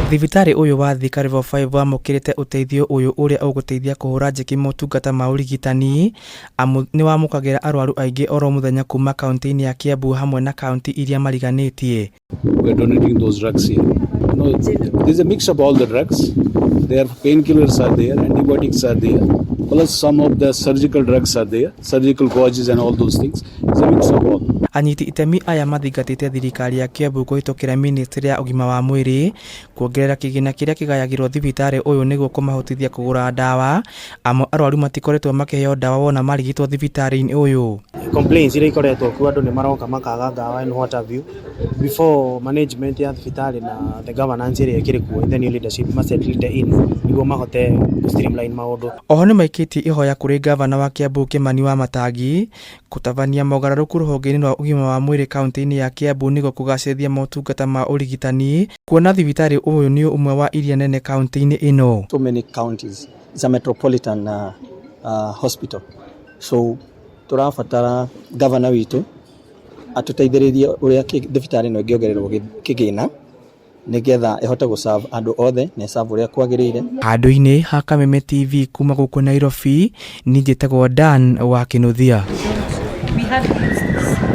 Thibitari uyu wa Thika Level 5 wamũkĩrite uteithio uyu uria ũgũteithia kũhũra njeki motungata ma ũrigitani niwamukagĩra arwaru aingĩ oro muthenya kuma kaunti-inĩ ya Kiambu hamwe na kaunti iria mariganĩtie. We are donating those drugs here. No, there is a mix of all the drugs. There painkillers are there, antibiotics are there, plus some of the surgical drugs are there, surgical gauges and all those things. It's a mix of all. Anyiti itemi aya mathingatĩte thirikari ya Kiambu kuhitukira ministiry ya ugima wa mwiri kwongerera kigina kiria kigayagirwo thibitari uyu niguo kumahotithia kugura ndawa amo arwaru matikoretwo makiheo ndawa wona marigitwo thibitari-inĩ uyu. Complaints iria ikoretwo kuo andu ni maroka makaga ndawa and what have you before management ya thibitari na the governance iria ikiri kuo the new leadership must settle in niguo mahote streamline maundu. Oho ni maikitie ihoya kuri gavana wa Kiambu Kimani wa Matangi kutabania mogarũrũku ruhongeini rwa ugima wa mwiri kaunti-inĩ ya Kiambu niguo kugacĩrithia motungata ma urigitani kuona thibitari uyu ni umwe wa iria nene kaunti-inĩ ino. So many counties, it's a metropolitan hospital, so turabatara governor witu atuteithĩrĩrie uria thibitari ĩno ĩngĩongererwo kigina nigetha ĩhote gũserve andũ othe na serve uria kwagĩrĩire. Handũ-inĩ ha Kameme TV kuma gũkũ Nairobi, ni njĩtagwo Dan wa Kinuthia. We had